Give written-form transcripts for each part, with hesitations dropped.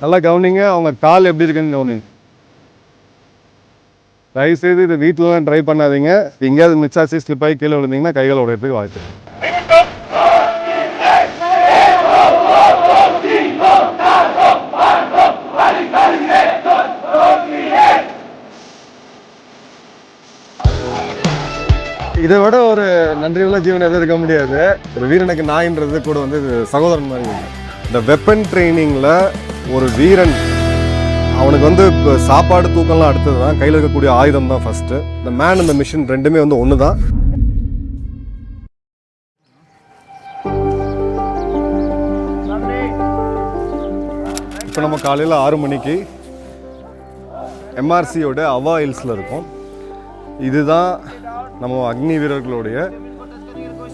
நல்லா கவனிங்க, அவங்க கால் எப்படி இருக்குன்னு கவனிங்க. தயவுசெய்து இதை வீட்டிலலாம் ட்ரை பண்ணாதீங்க. எங்கேயாவது மிச்சாச்சு ஸ்லிப் ஆகி கீழே விழுந்தீங்கன்னா கைகள் உடையறதுக்கு வாய்ப்பு. இதை விட ஒரு நன்றியுள்ள ஜீவன் எதுவும் இருக்க முடியாது. ஒரு வீரனுக்கு நாயின்றது கூட வந்து சகோதரன் மாதிரி. இந்த வெப்பன் ட்ரைனிங்கில் ஒரு வீரன் அவனுக்கு வந்து இப்போ சாப்பாடு தூக்கம்லாம் அடுத்தது தான், கையில் இருக்கக்கூடிய ஆயுதம் தான் ஃபஸ்ட்டு. இந்த மேன் இந்த மிஷின் ரெண்டுமே வந்து ஒன்று தான். இப்போ நம்ம காலையில் 6 மணிக்கு எம்ஆர்சியோட அவா ஹில்ஸில் இருக்கோம். இதுதான் நம்ம அக்னி வீரர்களுடைய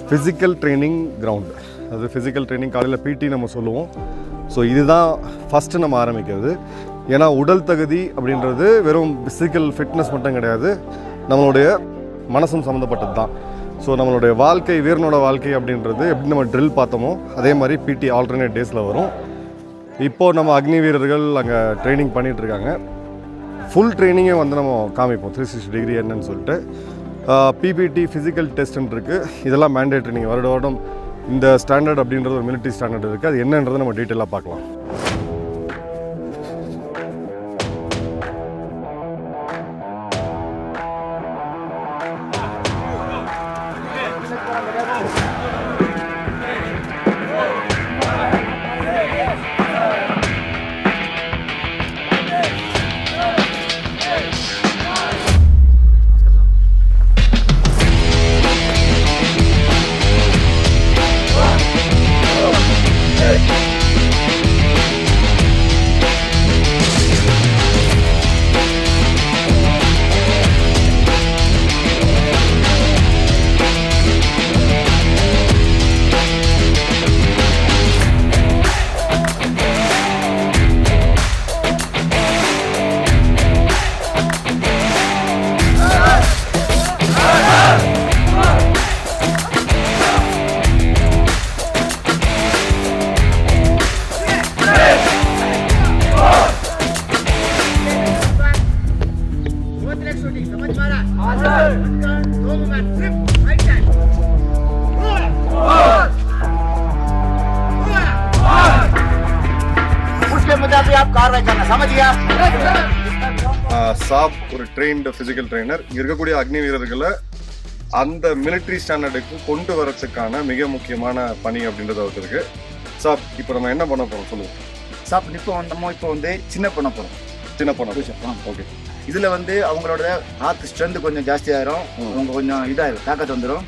ஃபிசிக்கல் ட்ரைனிங் கிரவுண்டு. அது ஃபிசிக்கல் ட்ரைனிங் காலையில் பிடி நம்ம சொல்லுவோம். ஸோ இதுதான் ஃபஸ்ட்டு நம்ம ஆரம்பிக்கிறது. ஏன்னா உடல் தகுதி அப்படின்றது வெறும் ஃபிசிக்கல் ஃபிட்னஸ் மட்டும் கிடையாது, நம்மளுடைய மனசும் சம்மந்தப்பட்டது தான். ஸோ நம்மளுடைய வாழ்க்கை, வீரனோட வாழ்க்கை அப்படின்றது எப்படி நம்ம ட்ரில் பார்த்தோமோ அதே மாதிரி பிடி ஆல்டர்னேட் டேஸில் வரும். இப்போது நம்ம அக்னி வீரர்கள் அங்கே ட்ரைனிங் பண்ணிகிட்ருக்காங்க. ஃபுல் ட்ரைனிங்கே வந்து நம்ம காமிப்போம் 360 டிகிரி என்னன்னு சொல்லிட்டு. பிபிடி ஃபிசிக்கல் டெஸ்ட்டுன்னு இருக்குது. இதெல்லாம் மேண்டேட்ரி. நீங்கள் வருடம் இந்த ஸ்டாண்டர்ட் அப்படின்றது ஒரு மிலிட்ரி ஸ்டாண்டர்ட் இருக்குது. அது என்னன்றதை நம்ம டீட்டெயிலாக பார்க்கலாம். சாப் ஒரு ட்ரெயின்டு ஃபிசிக்கல் ட்ரெயினர். இங்கே இருக்கக்கூடிய அக்னி வீரர்களை அந்த மிலிட்ரி ஸ்டாண்டர்டுக்கு கொண்டு வரதுக்கான மிக முக்கியமான பணி அப்படின்றது அவருக்கு இருக்கு. சாப், இப்போ நம்ம என்ன பண்ண போகிறோம் சொல்லுவோம். சாப் இப்போ வந்து சின்ன பண்ண போகிறோம். சின்ன பண்ண ஓகே. இதில் வந்து அவங்களோட ஹார்ட் ஸ்ட்ரென்த் கொஞ்சம் ஜாஸ்தியாயிரும், அவங்க கொஞ்சம் இதாகிடும், தாக்கத்து வந்துடும்.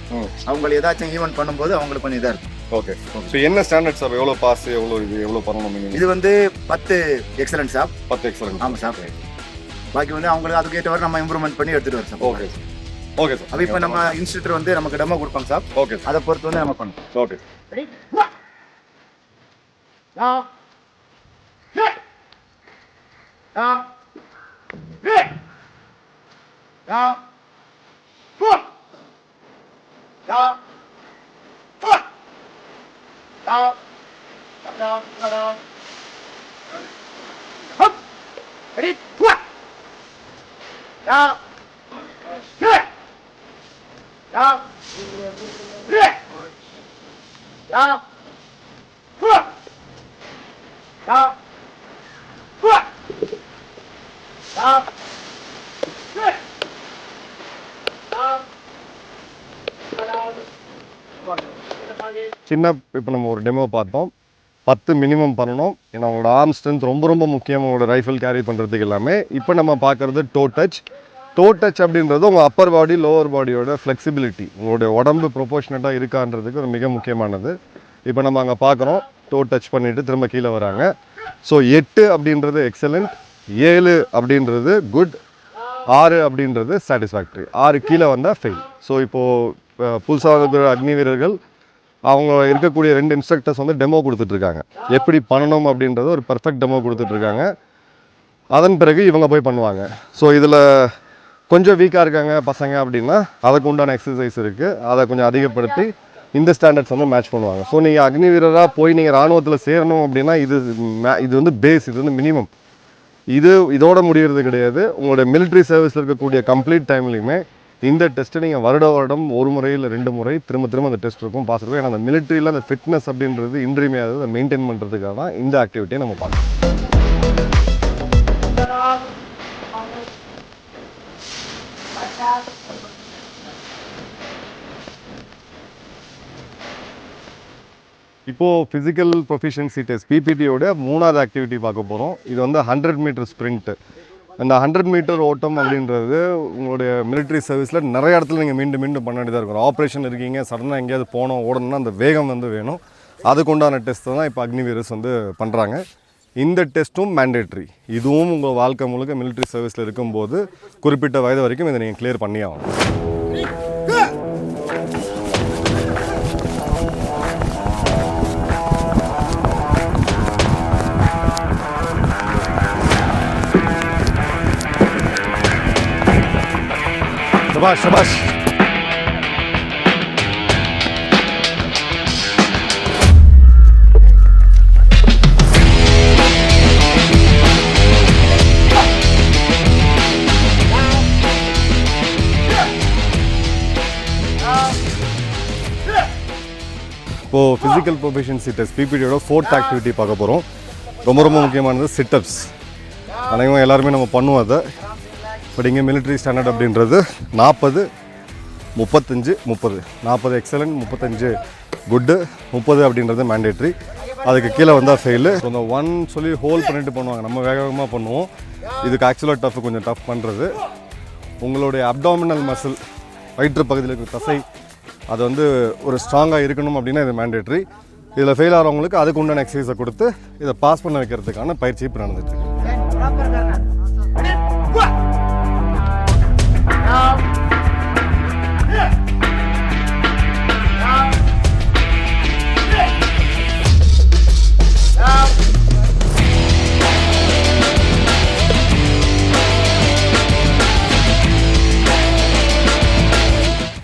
அவங்களை ஏதாச்சும் ஈவெண்ட் பண்ணும்போது அவங்களுக்கு கொஞ்சம் இதாக இருக்கும். ஓகே. ஸோ என்ன ஸ்டாண்டர்ட் சார்? எவ்வளோ பாஸ், எவ்வளோ பண்ணணும்? இது வந்து 10 எக்ஸலன்ட் சாப். 10 எக்ஸலன்ட். ஆமாம் சாப். பாக்கி வந்து அவங்களுக்கு அதுக்கேற்றவரை நம்ம இம்ப்ரூவ்மெண்ட் பண்ணி எடுத்துகிட்டு வரோம் சார். Okay okay sir. அப்போ இப்போ நம்ம இன்ஸ்டியூட்டர் வந்து நமக்கு டெமோ கொடுப்பாங்க சார். ஓகே. அதை பொறுத்து வந்து நம்ம பண்ணணும். ஓகே. சின்ன இப்போ நம்ம ஒரு டெமோ பார்த்தோம். 10 மினிமம் பண்ணணும். ஏன்னா அவங்களோட ஆர்ம் ஸ்ட்ரென்த் ரொம்ப ரொம்ப முக்கியம், அவங்களோட ரைஃபிள் கேரி பண்ணுறதுக்கு எல்லாமே. இப்போ நம்ம பார்க்குறது டோ டச். டோ டச் அப்படின்றது உங்கள் அப்பர் பாடி லோவர் பாடியோட ஃப்ளெக்சிபிலிட்டி, உங்களுடைய உடம்பு ப்ரொபோர்ஷனட்டாக இருக்கான்றதுக்கு ஒரு மிக முக்கியமானது. இப்போ நம்ம அங்கே பார்க்குறோம், டோ டச் பண்ணிவிட்டு திரும்ப கீழே வராங்க. ஸோ 8 அப்படின்றது எக்ஸலண்ட், 7 அப்படின்றது குட், 6 அப்படின்றது சாட்டிஸ்ஃபேக்டரி, 6 கீழே வந்தால் ஃபெயில். ஸோ இப்போது புதுசாக இருக்கிற அக்னி வீரர்கள் அவங்க இருக்கக்கூடிய 2 இன்ஸ்ட்ரக்டர்ஸ் வந்து டெமோ கொடுத்துட்ருக்காங்க. எப்படி பண்ணணும் அப்படின்றது ஒரு பர்ஃபெக்ட் டெமோ கொடுத்துட்ருக்காங்க. அதன் பிறகு இவங்க போய் பண்ணுவாங்க. ஸோ இதில் கொஞ்சம் வீக்காக இருக்காங்க பசங்க அப்படின்னா அதுக்கு உண்டான எக்ஸசைஸ் இருக்குது. அதை கொஞ்சம் அதிகப்படுத்தி இந்த ஸ்டாண்டர்ட்ஸ் வந்து மேட்ச் பண்ணுவாங்க. ஸோ நீங்கள் அக்னி வீரராக போய் நீங்கள் இராணுவத்தில் சேரணும் அப்படின்னா இது வந்து பேஸ், இது வந்து மினிமம். இதோட முடிகிறது கிடையாது. உங்களுடைய மிலிட்ரி சர்வீஸில் இருக்கக்கூடிய கம்ப்ளீட் டைம்லையுமே இந்த டெஸ்ட்டை நீங்கள் வருடம் 1 முறை இல்லை 2 முறை திரும்ப அந்த டெஸ்ட் இருக்கும், பாஸ் இருக்கும். ஏன்னா அந்த மிலிட்ரியில் அந்த ஃபிட்னஸ் அப்படின்றது இன்றியமையாதது. அதை மெயின்டைன் பண்ணுறதுக்காக தான் இந்த ஆக்டிவிட்டியை நம்ம பார்க்கணும். இப்போது ஃபிசிக்கல் ப்ரொஃபிஷியன்சி டெஸ்ட் பிபிடியோட 3வது ஆக்டிவிட்டி பார்க்க போகிறோம். இது வந்து 100 மீட்டர் ஸ்ப்ரிண்ட்டு. அந்த 100 மீட்டர் ஓட்டம் அப்படின்றது உங்களுடைய மிலிட்ரி சர்வீஸில் நிறைய இடத்துல நீங்கள் மீண்டும் பண்ண வேண்டியதாக இருக்கும். ஆப்ரேஷன் இருக்கீங்க, சடனாக எங்கேயாவது ஓடணும்னா அந்த வேகம் வந்து வேணும். அதுக்கு உண்டான டெஸ்ட் தான் இப்போ அக்னி வீரர்ஸ் வந்து பண்ணுறாங்க. இந்த டெஸ்ட்டும் மேண்டேட்ரி. இதுவும் உங்கள் வாழ்க்கை முழுக்க மிலிட்ரி சர்வீஸில் இருக்கும்போது குறிப்பிட்ட வயது வரைக்கும் இதை நீங்கள் கிளியர் பண்ணி ஆகணும். Shabash, shabash. இப்போது ஃபிசிக்கல் ப்ரொஃபிஷியன்சி டெஸ்ட் பிபிடியோட 4th ஆக்டிவிட்டி பார்க்க போகிறோம். ரொம்ப முக்கியமானது சிட்டப்ஸ். அனைவரும் எல்லாருமே நம்ம பண்ணுவோம் அதை. பட் இங்கே மிலிட்ரி ஸ்டாண்டர்ட் அப்படின்றது 40, 35, 30. 40 எக்ஸலண்ட், 35 குட்டு, 30 அப்படின்றது மேண்டேட்ரி. அதுக்கு கீழே வந்தால் ஃபெயிலு. அந்த 1 சொல்லி ஹோல்ட் பண்ணிட்டு பண்ணுவாங்க. நம்ம வேகமாக பண்ணுவோம். இதுக்கு ஆக்சுவலாக கொஞ்சம் டஃப் பண்ணுறது. உங்களுடைய அப்டாமினல் மசில், வயிற்று பகுதியில் இருக்கிற தசை, அது வந்து ஒரு ஸ்ட்ராங்காக இருக்கணும் அப்படின்னா இது மேண்டேட்ரி. இதில் ஃபெயில் ஆகிறவங்களுக்கு அதுக்கு உண்டான எக்ஸசைஸை கொடுத்து இதை பாஸ் பண்ண வைக்கிறதுக்கான பயிற்சி இப்போ நடந்துட்டு.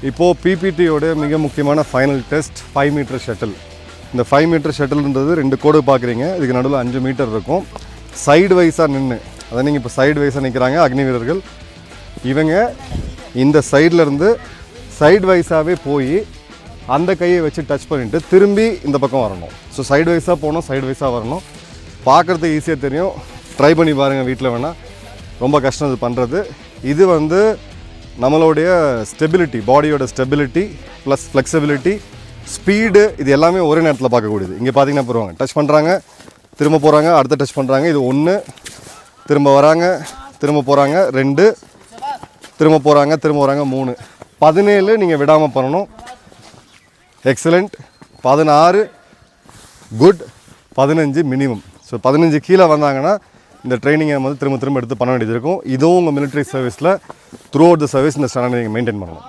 இப்போது பிபிடியோட மிக முக்கியமான ஃபைனல் டெஸ்ட் 5 மீட்டர் ஷட்டில். இந்த 5 மீட்டர் ஷட்டில்ன்றது 2 கோடு பார்க்குறீங்க. இதுக்கு நடுவில் 5 மீட்டர் இருக்கும். சைடு வைஸாக நின்று, அதை நீங்கள் இப்போ சைடு வைஸாக நிற்கிறாங்க அக்னி வீரர்கள். இவங்க இந்த சைட்லேருந்து சைடு வைஸாகவே போய் அந்த கையை வச்சு டச் பண்ணிவிட்டு திரும்பி இந்த பக்கம் வரணும். ஸோ சைடு வைஸாக போகணும், சைடு வைஸாக வரணும். பார்க்குறதுக்கு ஈஸியாக தெரியும். ட்ரை பண்ணி பாருங்கள் வீட்டில் வேணால். ரொம்ப கஷ்டம் இது பண்ணுறது. இது வந்து நம்மளுடைய ஸ்டெபிலிட்டி, பாடியோட ஸ்டெபிலிட்டி ப்ளஸ் ஃப்ளெக்சிபிலிட்டி, ஸ்பீடு, இது எல்லாமே ஒரே நேரத்தில் பார்க்கக்கூடியது. இங்கே பார்த்தீங்கன்னா போடுவாங்க, டச் பண்ணுறாங்க, திரும்ப போகிறாங்க, அடுத்த டச் பண்ணுறாங்க. இது 1, திரும்ப வராங்க, திரும்ப போகிறாங்க, 2, திரும்ப போகிறாங்க, திரும்ப வராங்க, 3. 17 நீங்கள் விடாமல் பண்ணணும். எக்ஸலண்ட். 16 குட். 15 மினிமம். ஸோ 15 கீழே வந்தாங்கன்னா இந்த ட்ரைனிங்கை வந்து திரும்ப எடுத்து பண்ண வேண்டியது இருக்கும். இதுவும் உங்கள் மிலிட்ரி சர்வீஸில் த்ரூ அவுட் த சர்வீஸ் இந்த ஸ்டாண்டர்டை நீங்கள் மெயின்டைன் பண்ணணும்.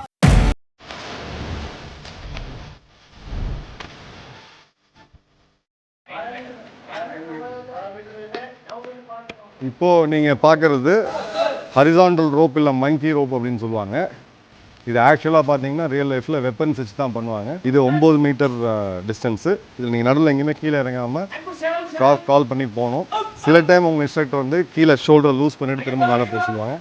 இப்போது நீங்கள் பார்க்குறது ஹரிசாண்டல் ரோப் இல்லை மங்கி ரோப் அப்படின்னு சொல்லுவாங்க. இது ஆக்சுவலாக பார்த்தீங்கன்னா ரியல் லைஃப்பில் வெப்பன்ஸ் வச்சு தான் பண்ணுவாங்க. இது 9 மீட்டர் டிஸ்டன்ஸு. இதில் நீங்கள் நடுவில் எங்கேயுமே கீழே இறங்காமல் கால் பண்ணி போகணும். சில டைம் உங்கள் இன்ஸ்ட்ரக்டர் வந்து கீழே ஷோல்டர் லூஸ் பண்ணிவிட்டு திரும்ப மேலே போக சொல்லுவாங்க.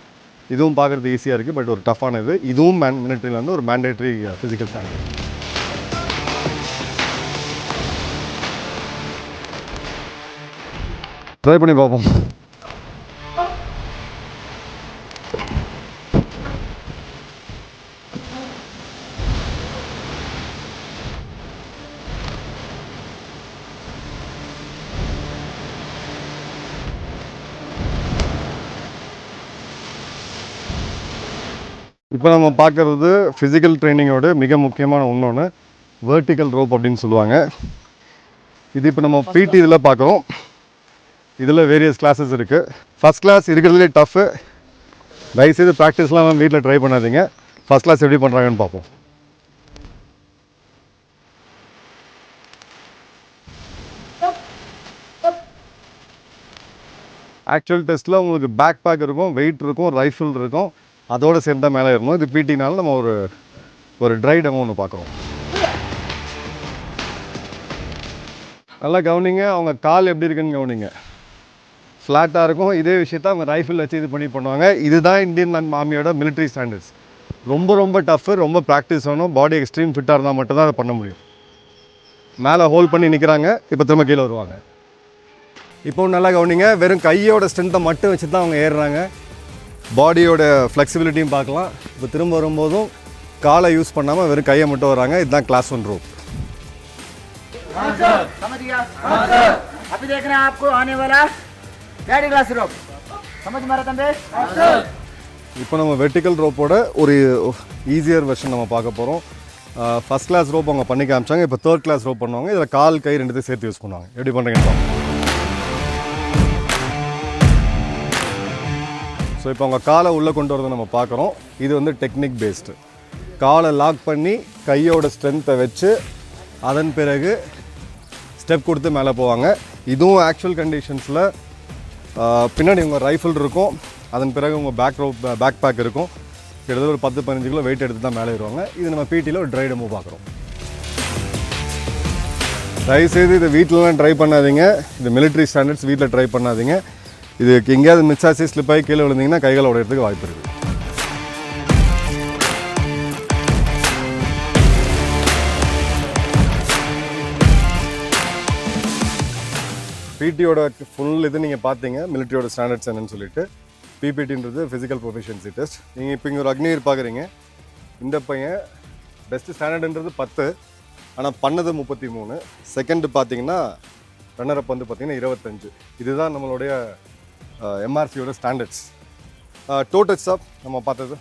இதுவும் பார்க்குறது ஈஸியாக இருக்குது, பட் ஒரு டஃப்பானது. இதுவும் மிலிட்ரியில் வந்து ஒரு மேண்டேட்ரி ஃபிசிக்கல் ஸ்டாண்டர்ட். ட்ரை பண்ணி பார்ப்போம். இப்போ நம்ம பார்க்குறது ஃபிசிக்கல் ட்ரைனிங்கோட மிக முக்கியமான இன்னொன்று வெர்டிக்கல் ரோப் அப்படின்னு சொல்லுவாங்க. இது இப்போ நம்ம பிடி இதில் பார்க்குறோம். இதில் வேரியஸ் கிளாஸஸ் இருக்குது. ஃபஸ்ட் கிளாஸ் இருக்கிறதுலே டஃப்பு. தயவுசெய்து ப்ராக்டிஸ்லாம் வீட்டில் ட்ரை பண்ணாதீங்க. ஃபஸ்ட் கிளாஸ் எப்படி பண்ணுறாங்கன்னு பார்ப்போம். ஆக்சுவல் டெஸ்ட்டில் உங்களுக்கு பேக் பேக் இருக்கும், வெயிட் இருக்கும், ரைஃபிள் இருக்கும், அதோடு சேர்ந்து தான் மேலே ஏறணும். இது பிடினால நம்ம ஒரு ட்ரை டெமோ ஒன்று பார்க்குறோம். நல்லா கவனிங்க, அவங்க கால் எப்படி இருக்குன்னு கவனிங்க. ஃப்ளாட்டாக இருக்கும். இதே விஷயத்த அவங்க ரைஃபிள் வச்சு இது பண்ணுவாங்க. இதுதான் இந்தியன் ஆர்மியோட மிலிட்ரி ஸ்டாண்டர்ட்ஸ். ரொம்ப ரொம்ப டஃப்பு, ரொம்ப ப்ராக்டிஸ் ஆகணும். பாடி எக்ஸ்ட்ரீம் ஃபிட்டாக இருந்தால் மட்டும்தான் அதை பண்ண முடியும். மேலே ஹோல்ட் பண்ணி நிற்கிறாங்க, இப்போ திரும்ப கீழே வருவாங்க. இப்போ நல்லா கவனிங்க, வெறும் கையோட ஸ்ட்ரென்த்தை மட்டும் வச்சு தான் அவங்க ஏறுறாங்க. பாடியோட ஃப்ளெக்சிபிலிட்டியும் பார்க்கலாம். இப்போ திரும்ப வரும்போதும் காலை யூஸ் பண்ணாமல் வெறும் கையை மட்டும் வராங்க. இதுதான் கிளாஸ் 1 ரோப். समझ गया? अभी देखना है आपको आने वाला गाड़ी ग्लास रोप समझ मारा तंबे இப்போ நம்ம வெர்டிக்கல் ரோப்போட ஒரு ஈஸியர் வெர்ஷன் நம்ம பார்க்க போகிறோம். ஃபஸ்ட் கிளாஸ் ரோப் அவங்க பண்ணி காமிச்சாங்க. இப்போ 3rd கிளாஸ் ரோப் பண்ணுவாங்க. இதில் கால் கை ரெண்டுத்தையும் சேர்த்து யூஸ் பண்ணுவாங்க. எப்படி பண்ணுறீங்கன்னு பார்ப்போம். ஸோ இப்போ அவங்க காலை உள்ளே கொண்டு வரதை நம்ம பார்க்குறோம். இது வந்து டெக்னிக் பேஸ்டு. காலை லாக் பண்ணி கையோட ஸ்ட்ரென்த்தை வச்சு அதன் பிறகு ஸ்டெப் கொடுத்து மேலே போவாங்க. இதுவும் ஆக்சுவல் கண்டிஷன்ஸில் பின்னாடி உங்கள் ரைஃபிள் இருக்கும். அதன் பிறகு உங்கள் பேக் பேக் இருக்கும். கிட்டத்தட்ட ஒரு 10-15 கிலோ வெயிட் எடுத்து தான் மேலே ஏறுவாங்க. இது நம்ம பிடியில் ஒரு ட்ரை டெமோ பார்க்குறோம். தயவுசெய்து இதை வீட்டிலலாம் ட்ரை பண்ணாதீங்க. இது மிலிட்ரி ஸ்டாண்டர்ட்ஸ், வீட்டில் ட்ரை பண்ணாதீங்க. இது எங்கேயாவது மிஸ் ஆச்சு ஸ்லிப் ஆகி கீழே விழுந்தீங்கன்னா கைகளை உடையிறதுக்கு வாய்ப்பு இருக்குது. பிடியோட ஃபுல் இது நீங்கள் பார்த்தீங்க, மிலிட்ரியோட ஸ்டாண்டர்ட்ஸ் என்னன்னு சொல்லிட்டு. பிபிடின்றது ஃபிசிக்கல் ப்ரொஃபிஷியன்சி டெஸ்ட். நீங்கள் இப்போ இங்கே ஒரு அக்னிவீர் பார்க்குறீங்க. இந்த பையன் பெஸ்ட்டு ஸ்டாண்டர்டுன்றது 10, ஆனால் பண்ணது 33. செகண்டு பார்த்தீங்கன்னா ரன்னரப் வந்து பார்த்தீங்கன்னா 25. இதுதான் நம்மளுடைய எம்ஆர்சியோட ஸ்டாண்டர்ட்ஸ். டோட்டச் சாப் நம்ம பார்த்தது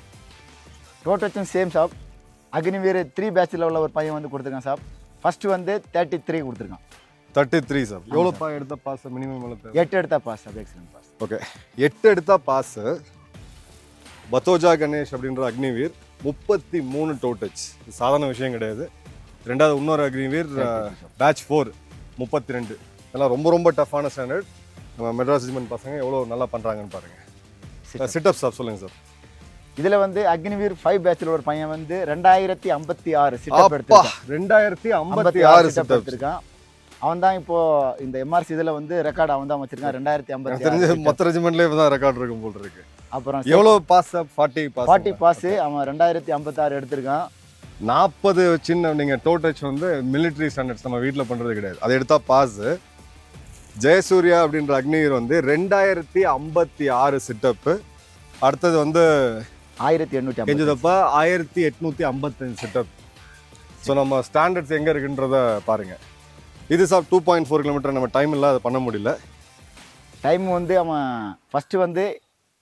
டோட்டச்சும் சேம் சாப். அக்னிவீர் 3 பேட்சில் உள்ள ஒரு பையன் வந்து கொடுத்துருக்கான் சாப். ஃபஸ்ட்டு வந்து 33 கொடுத்துருக்கான். 33 சார். எவ்வளோ எடுத்தா பாஸ் மினிமம்? 8 எடுத்தா pass sir. Excellent pass. Okay, 8 எடுத்தா பாஸு. பத்தோஜா கணேஷ் அப்படின்ற அக்னிவீர் 33 டோட்டச். இது சாதாரண விஷயம் கிடையாது. ரெண்டாவது இன்னொரு அக்னிவீர் பேட்ச் 4 32. இதெல்லாம் ரொம்ப ரொம்ப டஃப்பான ஸ்டாண்டர்ட். நம்ம மெட்ராஸ் ரெஜிமெண்ட் பசங்க எவ்வளோ நல்லா பண்ணுறாங்கன்னு பாருங்கள். சிட்டப்ஸ் சார் சொல்லுங்கள் சார். இதில் வந்து அக்னிவீர் 5 பேட்சில் ஒரு பையன் வந்து 2056 சிட்டப் எடுத்துருக்கான். 2056 சிட்டப் எடுத்திருக்கான். அவன் தான் இப்போ இந்த எம்ஆர்சி இதில் வந்து ரெக்கார்டு அவன் தான் வச்சிருக்கான். 2056 தெரிஞ்ச மொத்த ரெஜிமெண்ட்லேயே இப்போ தான் ரெக்கார்டு இருக்கும் போல் இருக்கு. அப்புறம் எவ்வளோ பாஸ்? 40 பாஸ். அவன் 2056 எடுத்திருக்கான். 40 சின்ன நீங்கள் டோட்டச் வந்து மிலிட்ரி ஸ்டாண்டர்ட்ஸ் நம்ம வீட்டில் பண்ணுறது கிடையாது. அதை எடுத்தால் பாஸு. ஜெயசூர்யா அப்படின்ற அக்னிவீர் வந்து 2056 சிட்டப்பு. அடுத்தது வந்து 1850 கெஞ்சதப்பா 1855 சிட்டப். ஸோ நம்ம ஸ்டாண்டர்ட்ஸ் எங்கே இருக்குன்றத பாருங்கள். இது சார் 2.4 கிலோமீட்டர். நம்ம டைம் இல்லை, அதை பண்ண முடியல. டைம் வந்து அவன் ஃபஸ்ட்டு வந்து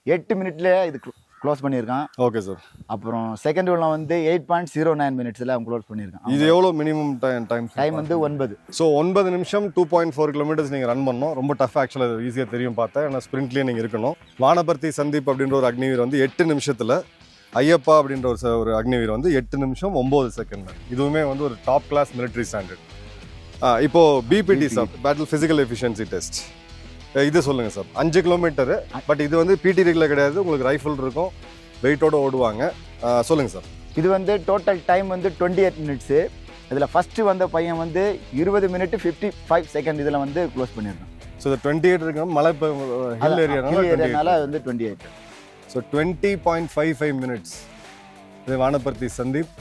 8 மினிட்லேயே இது க்ளோஸ் பண்ணியிருக்கான். Okay sir. அப்புறம் செகண்ட் ஒன்ல வந்து 8.09 மினிட்ஸில் அவன் க்ளோஸ் பண்ணியிருக்கான். இது எவ்வளோ மினிமம் டைம் வந்து 9. ஸோ 9 நிமிஷம் 2.4 கிலோமீட்டர்ஸ் நீங்கள் ரன் பண்ணணும். ரொம்ப டஃப் ஆக்சுவலாக, அது ஈஸியாக தெரியும் பார்த்தேன். ஏன்னா ஸ்ப்ரிண்ட்லேயே நீங்கள் இருக்கணும். வானபர்த்தி சந்தீப் அப்படின்ற ஒரு அக்னிவீர் வந்து 8 நிமிஷத்தில், ஐயப்பா அப்படின்ற ஒரு அக்னிவீர் வந்து 8 நிமிஷம் 9 செகண்ட். இதுவுமே வந்து ஒரு டாப் கிளாஸ் மிலிட்ரி ஸ்டாண்டர்ட். இப்போ BPT sir, battle physical efficiency test. இது சொல்லுங்கள் சார். 5 கிலோமீட்டரு. பட் இது வந்து பிடி ரெகுலர் கிடையாது. உங்களுக்கு ரைஃபிள் இருக்கும், வெயிட்டோடு ஓடுவாங்க. சொல்லுங்கள் சார். இது வந்து டோட்டல் டைம் வந்து 28 மினிட்ஸு. இதில் ஃபஸ்ட்டு வந்த பையன் வந்து 20 மினிட் 55 செகண்ட் இதில் வந்து க்ளோஸ் பண்ணியிருக்கான். ஸோ இது 28 இருக்கு, மலை ஹில் ஏரியானால வந்து 28. So 20.55 minutes. இது வானபர்த்தி சந்தீப்.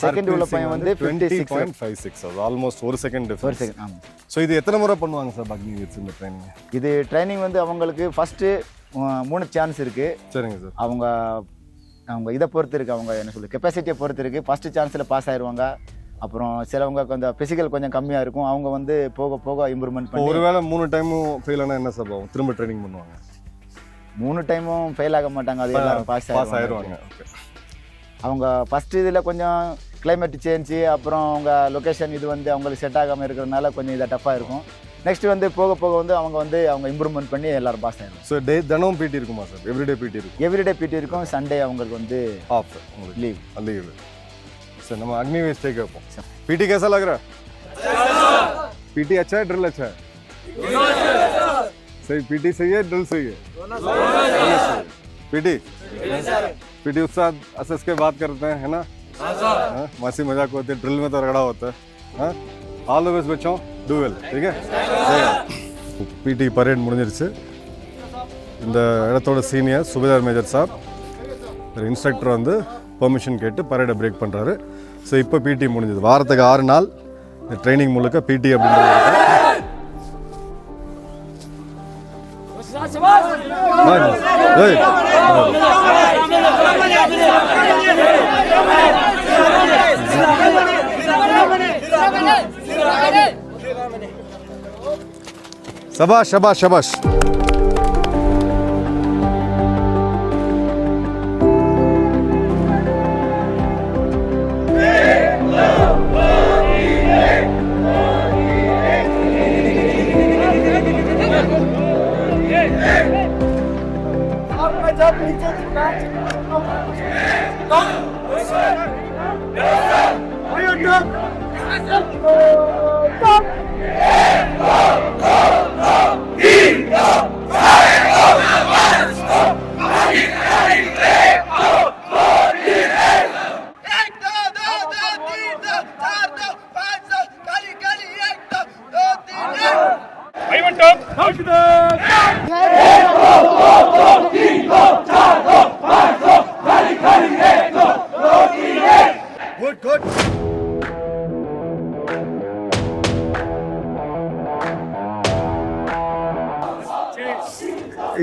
செகண்ட் உள்ள பையன் வந்து 20.56. அது ஆல்மோஸ்ட் 1 செகண்ட் டிஃபரன்ஸ். ஆமாம். ஸோ இது எத்தனை முறை பண்ணுவாங்க சார் அக்னிவீர்ஸ் இந்த ட்ரைனிங்? இது ட்ரைனிங் வந்து அவங்களுக்கு ஃபஸ்ட்டு 3 சான்ஸ் இருக்குது. சரிங்க சார். அவங்க இதை பொறுத்து இருக்குது, அவங்க என்ன சொல்லுது கெப்பாசிட்டியை பொறுத்து இருக்குது. ஃபஸ்ட்டு சான்ஸில் பாஸ் ஆயிடுவாங்க. அப்புறம் சிலவங்க கொஞ்சம் ஃபிசிக்கல் கொஞ்சம் கம்மியாக இருக்கும். அவங்க வந்து போக போக இம்ப்ரூவ்மெண்ட் பண்ணி. ஒருவேளை 3 டைமும் ஃபெயில் ஆனால் என்ன சார் ஆகும்? திரும்ப ட்ரைனிங் பண்ணுவாங்க? 3 டைமும் ஃபெயில் ஆக மாட்டாங்க. அது எல்லாரும் பாஸ் ஆயிடுவாங்க. ஓகே. அவங்க ஃபஸ்ட்டு இதில் கொஞ்சம் கிளைமேட் சேஞ்சு, அப்புறம் அவங்க லொக்கேஷன் இது வந்து அவங்களுக்கு செட் ஆகாமல் இருக்கிறதுனால கொஞ்சம் இதாக டஃப்பாக இருக்கும். நெக்ஸ்ட் வந்து போக போக வந்து அவங்க இம்ப்ரூவ்மெண்ட் பண்ணி எல்லாரும் பாஸ் ஆகிடும். ஸோ தினமும் பிடி இருக்குமா சார்? எவ்ரிடே பிடி இருக்கும்? எவ்ரிடே பிடி இருக்கும். சண்டே அவங்களுக்கு வந்து ஆஃப், உங்களுக்கு லீவ். சார் நம்ம अग्निवीर से கேட்போம். पीटी कैसा लग रहा है? पीटी अच्छा है, ड्रिल अच्छा है? सही पीटी सही है ड्रिल सही है पीटी पीटी उस्ताद असस के बात करते हैं है ना हाँ, मस्ती मजाक होती है ड्रिल में तो रगड़ा होता है हाँ ऑल द बेस्ट बच्चों डू वेल ठीक है पीटी परेड முடிஞ்சிருச்சு இந்த இடத்தோட சீனியர் சுபேதார் மேஜர் சாப் இன்ஸ்ட்ரக்டர் வந்து பெர்மிஷன் கேட்டு பரேடை பிரேக் பண்ணுறாரு ஸோ இப்போ பிடி முடிஞ்சது வாரத்துக்கு 6 நாள் இந்த ட்ரைனிங் முழுக்க பிடி அப்படின்றது शबाश शबाश शबाश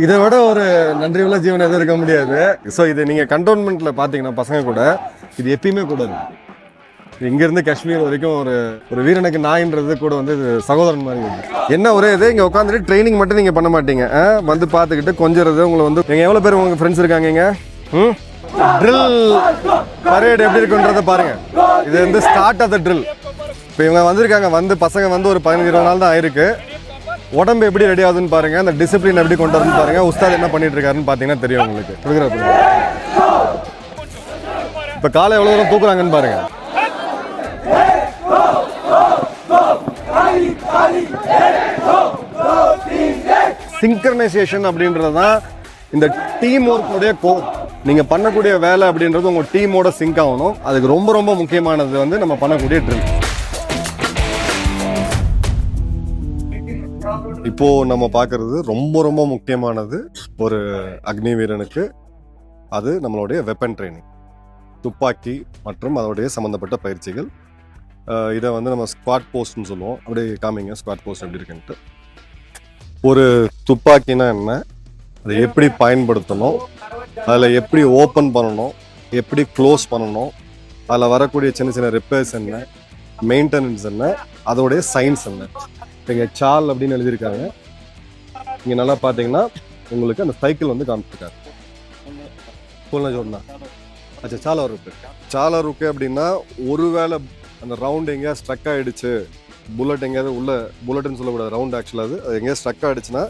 இதை விட ஒரு நன்றி உள்ள ஜீவன் எதுவும் இருக்க முடியாது ஸோ இது நீங்கள் கண்டோன்மெண்ட்டில் பார்த்தீங்கன்னா பசங்க கூட இது எப்பயுமே கூடாது இங்கேருந்து காஷ்மீர் வரைக்கும் ஒரு வீரனுக்கு நாயின்றது கூட வந்து சகோதரன் மாதிரி இருக்கு என்ன ஒரே இது இங்கே உட்காந்துட்டு ட்ரைனிங் மட்டும் நீங்கள் பண்ண மாட்டீங்க வந்து பார்த்துக்கிட்டு கொஞ்சிறது உங்களை வந்து எங்கள் எவ்வளோ பேர் உங்கள் ஃப்ரெண்ட்ஸ் இருக்காங்க இங்கே ட்ரில் பரேட் எப்படி இருக்குன்றதை பாருங்கள் இது வந்து ஸ்டார்ட் ஆஃப் த ட்ரில் இப்போ இவங்க வந்திருக்காங்க வந்து பசங்க வந்து ஒரு 15-20 நாள் தான் ஆயிருக்கு உடம்பு எப்படி ரெடி ஆகுதுன்னு பாருங்க அந்த டிசிப்ளின் எப்படி கொண்டு வரணும்னு பாருங்க உஸ்தாத் என்ன பண்ணிட்டு இருக்காருன்னு பார்த்தீங்கன்னா தெரியும் உங்களுக்கு இப்போ காலை எவ்வளோ தூரம் தூக்குறாங்கன்னு பாருங்க சிங்க்ரனைசேஷன் அப்படின்றது தான் இந்த டீம் ஒர்க்குடைய கோர் நீங்க பண்ணக்கூடிய வேலை அப்படின்றது உங்க டீமோட சிங்க் ஆகணும் அதுக்கு ரொம்ப ரொம்ப முக்கியமானது வந்து நம்ம பண்ணக்கூடிய ட்ரில் இப்போ நம்ம பார்க்கறது ரொம்ப ரொம்ப முக்கியமானது ஒரு அக்னி வீரனுக்கு அது நம்மளுடைய வெப்பன் ட்ரைனிங் துப்பாக்கி மற்றும் அதோடைய சம்மந்தப்பட்ட பயிற்சிகள் இதை வந்து நம்ம ஸ்குவாட் போஸ்ட்னு சொல்லுவோம் அப்படியே காமிங்க ஸ்குவாட் போஸ்ட் எப்படி இருக்குன்ட்டு ஒரு துப்பாக்கினா என்ன அதை எப்படி பயன்படுத்தணும் அதில் எப்படி ஓப்பன் பண்ணணும் எப்படி க்ளோஸ் பண்ணணும் அதில் வரக்கூடிய சின்ன சின்ன ரிப்பேர்ஸ் என்ன மெயின்டெனன்ஸ் என்ன அதோடைய சயின்ஸ் என்ன இங்கே சால் அப்படின்னு எழுதியிருக்காங்க இங்கே நல்லா பார்த்தீங்கன்னா உங்களுக்கு அந்த சைக்கிள் வந்து காமிச்சிருக்காரு போலனா ஜோர்னா அச்சா சாலா ருக்கு அப்படின்னா ஒருவேளை அந்த ரவுண்ட் எங்கேயா ஸ்ட்ரக் ஆகிடுச்சு புல்லட் எங்கேயாவது உள்ள புல்லட்னு சொல்லக்கூடாது ரவுண்ட் ஆக்சுவலாக அது எங்கேயா ஸ்ட்ரக் ஆகிடுச்சுன்னா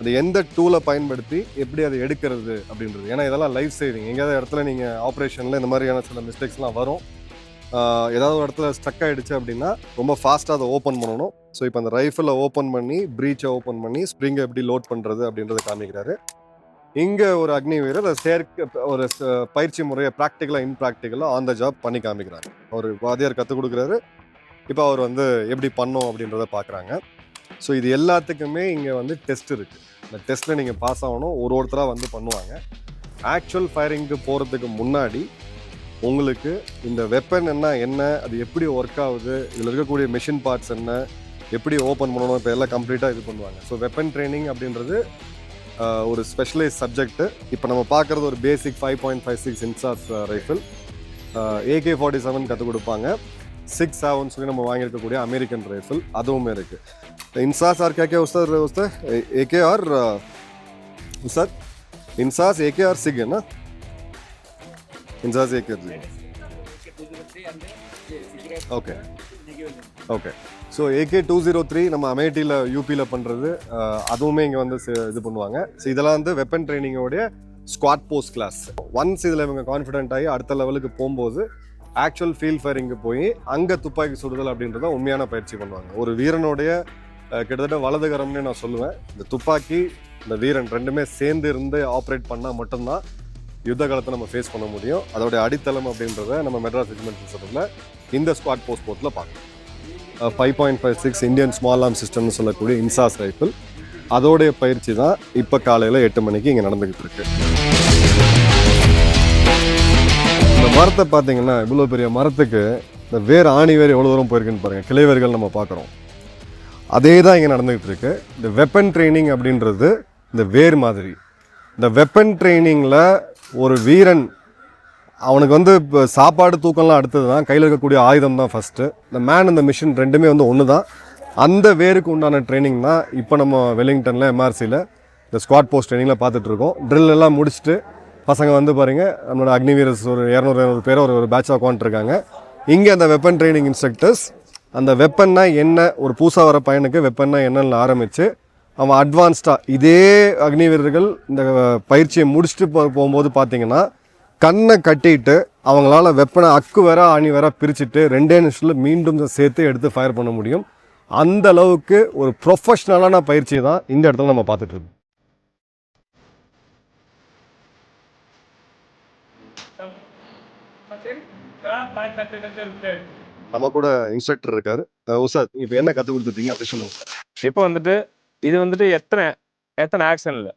அது எந்த டூலை பயன்படுத்தி எப்படி அதை எடுக்கிறது அப்படின்றது ஏன்னா இதெல்லாம் லைஃப் சேவிங் எங்கேயாவது இடத்துல நீங்கள் ஆப்ரேஷனில் இந்த மாதிரியான சில மிஸ்டேக்ஸ்லாம் வரும் ஏதாவது ஒரு இடத்துல ஸ்ட்ரக் ஆகிடுச்சு அப்படின்னா ரொம்ப ஃபாஸ்ட்டாக அதை ஓப்பன் பண்ணணும் ஸோ இப்போ அந்த ரைஃபிளை ஓப்பன் பண்ணி ப்ரீச்சை ஓப்பன் பண்ணி ஸ்ப்ரிங்கை எப்படி லோட் பண்ணுறது அப்படின்றத காமிக்கிறாரு இங்கே ஒரு அக்னி வீரர் ஒரு பயிற்சி முறையை ப்ராக்டிக்கலாக இன்ப்ராக்டிக்கலாக ஆன் த ஜாப் பண்ணி காமிக்கிறாங்க ஒரு வாத்தியார் கற்றுக் கொடுக்குறாரு இப்போ அவர் வந்து எப்படி பண்ணோம் அப்படின்றத பார்க்குறாங்க ஸோ இது எல்லாத்துக்குமே இங்கே வந்து டெஸ்ட் இருக்குது இந்த டெஸ்ட்டில் நீங்கள் பாஸ் ஆகணும் ஒருத்தராக வந்து பண்ணுவாங்க ஆக்சுவல் ஃபயரிங்க்கு போகிறதுக்கு முன்னாடி உங்களுக்கு இந்த வெப்பன் என்ன அது எப்படி ஒர்க் ஆகுது இதில் இருக்கக்கூடிய மெஷின் பார்ட்ஸ் என்ன எப்படி ஓப்பன் பண்ணணும் இப்போ எல்லாம் கம்ப்ளீட்டாக இது பண்ணுவாங்க ஸோ வெப்பன் ட்ரைனிங் அப்படின்றது ஒரு ஸ்பெஷலைஸ் சப்ஜெக்ட்டு இப்போ நம்ம பார்க்குறது ஒரு பேசிக் 5.56 இன்சாஸ் ரைஃபிள் AK-47 கற்றுக் கொடுப்பாங்க 6.7 சொல்லி நம்ம வாங்கியிருக்கக்கூடிய அமெரிக்கன் ரைஃபிள் அதுவுமே இருக்குது இன்சாஸ் ஆர் கே உஸ்தாத் AK ஆர் உஸ்தாத் இன்சாஸ் AK ஆர் SIG है ना INSAS AK okay okay so AK-203 நம்ம அமேட்டியில் யூபியில் பண்ணுறது அதுவுமே இங்கே வந்து இது பண்ணுவாங்க ஸோ இதெல்லாம் வந்து வெப்பன் ட்ரைனிங்கோடைய ஸ்குவாட் போஸ்ட் கிளாஸ் ஒன்ஸ் இதில் இவங்க கான்ஃபிடென்ட் ஆகி அடுத்த லெவலுக்கு போகும்போது ஆக்சுவல் ஃபீல்ட் ஃபயரிங்கு போய் அங்கே துப்பாக்கி சுடுதல் அப்படின்றத உண்மையான பயிற்சி பண்ணுவாங்க ஒரு வீரனுடைய கிட்டத்தட்ட வலதுகரம்னு நான் சொல்லுவேன். இந்த துப்பாக்கி இந்த வீரன் ரெண்டுமே சேர்ந்து இருந்து ஆப்ரேட் பண்ணால் மட்டும்தான் யுத்த காலத்தை நம்ம ஃபேஸ் பண்ண முடியும். அதோடைய அடித்தளம் அப்படின்றத நம்ம மெட்ராஸ் ரெஜிமெண்ட் சொல்கிறதுல இந்த ஸ்குவாட் போஸ்ட் போர்ட்டில் பார்க்கலாம். 5.56 இந்தியன் ஸ்மால் ஆர்ம் சிஸ்டம்னு சொல்லக்கூடிய இன்சாஸ் ரைஃபிள், அதோடைய பயிற்சி தான் இப்போ காலையில் 8 மணிக்கு இங்கே நடந்துக்கிட்டு இருக்கு. இந்த மரத்தை பார்த்தீங்கன்னா இவ்வளோ பெரிய மரத்துக்கு இந்த வேர் ஆணி வேர் எவ்வளோ தூரம் போயிருக்குன்னு பாருங்கள். கிளைவேர்கள் நம்ம பார்க்குறோம், அதே தான் இங்கே நடந்துக்கிட்டு இருக்கு. இந்த வெப்பன் ட்ரைனிங் அப்படின்றது இந்த வேர் மாதிரி. இந்த வெப்பன் ட்ரைனிங்கில் ஒரு வீரன் அவனுக்கு வந்து இப்போ சாப்பாடு தூக்கம்லாம் அடுத்தது தான், கையில் இருக்கக்கூடிய ஆயுதம் தான் ஃபஸ்ட்டு. இந்த மேன் இந்த மிஷின் ரெண்டுமே வந்து ஒன்று தான். அந்த வேருக்கு உண்டான ட்ரைனிங் தான் இப்போ நம்ம வெலிங்டனில் எம்ஆர்சியில் இந்த ஸ்குவாட் போஸ்ட் ட்ரைனிங்கில் பார்த்துட்ருக்கோம். ட்ரில் எல்லாம் முடிச்சுட்டு பசங்க வந்து பாருங்கள், நம்மளோட அக்னி வீரர்ஸ் ஒரு 200 பேர் ஒரு பேட்சாக உட்காந்துருக்காங்க. இங்கே அந்த வெப்பன் ட்ரைனிங் இன்ஸ்ட்ரக்டர்ஸ் அந்த வெப்பன்னா என்ன, ஒரு புதுசாக வர பையனுக்கு வெப்பன்னா என்னன்னு ஆரம்பித்து அவன் அட்வான்ஸ்டாக இதே அக்னி வீரர்கள் இந்த பயிற்சியை முடிச்சுட்டு போகும்போது பார்த்தீங்கன்னா கண்ணை கட்டிட்டு அவங்களால வெப்பனை அக்கு வேற ஆணி வேற பிரிச்சுட்டு 2 நிமிஷத்தில் மீண்டும் சேர்த்து எடுத்து ஃபயர் பண்ண முடியும். அந்த அளவுக்கு ஒரு ப்ரொஃபஷ்னலான பயிற்சி தான் இந்த இடத்துல நம்ம பார்த்துட்டு இருக்கோம். நம்ம கூட இன்ஸ்ட்ரக்டர் இருக்காரு. சார் இப்போ என்ன கற்றுக் கொடுத்துட்டீங்க அப்படி சொல்லுங்க. இப்போ வந்துட்டு இது வந்துட்டு எத்தனை ஆக்ஷன்ல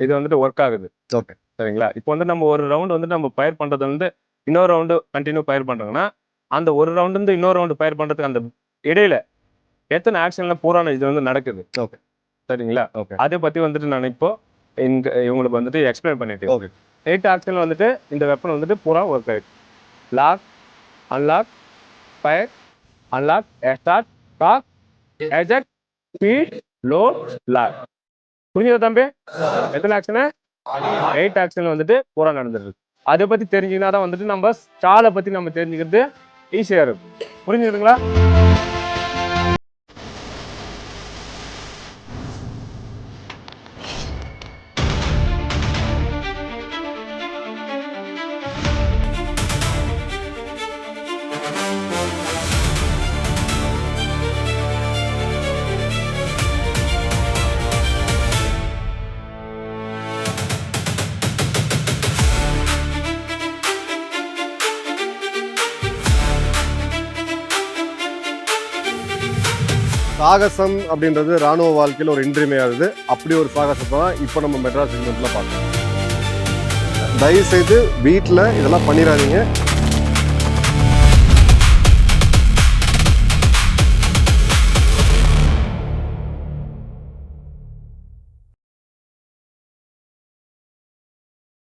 இது வந்துட்டு ஒர்க் ஆகுது. ஓகே, சரிங்களா? இப்போ வந்து நம்ம ஒரு ரவுண்ட் வந்துட்டு நம்ம ஃபயர் பண்றது வந்து இன்னொரு ரவுண்டு கண்டினியூ ஃபயர் பண்றோம்னா அந்த ஒரு ரவுண்ட் இருந்து இன்னொரு ரவுண்டு ஃபயர் பண்றதுக்கு அந்த இடையில எத்தனை ஆக்ஷன்ல பூரான இது வந்து நடக்குது. ஓகே, சரிங்களா? ஓகே, அதை பத்தி வந்துட்டு நான் இப்போ இவங்களுக்கு வந்துட்டு எக்ஸ்பிளைன் பண்ணிட்டேன். ஓகே. 8 ஆக்ஷன்ல வந்துட்டு இந்த வெப்பன் வந்துட்டு பூரா ஒர்க் ஆயிடுச்சு. Lock, unlock, fire, unlock, start, cock, eject, speed, load, lock. புரிஞ்சதா தம்பி? எத்தனை ஆக்ஷனு? 8 ஆக்ஷன்ல வந்துட்டு பூரா நடந்துருக்கு. அதை பத்தி தெரிஞ்சுக்கினா தான் வந்துட்டு நம்ம ஸ்டாலை பத்தி நம்ம தெரிஞ்சுக்கிறது ஈஸியா இருக்கும். புரிஞ்சுதுங்களா? சாகசம் அப்படின்றது ராணுவ வாழ்க்கையில் ஒரு இன்றியமையாதது. அப்படி ஒரு சாகசத்தை தான் இப்போ நம்ம மெட்ராஸ் ரெஜிமெண்ட்டில் பார்க்கணும். தயவுசெய்து வீட்டில் இதெல்லாம் பண்ணிடாதீங்க.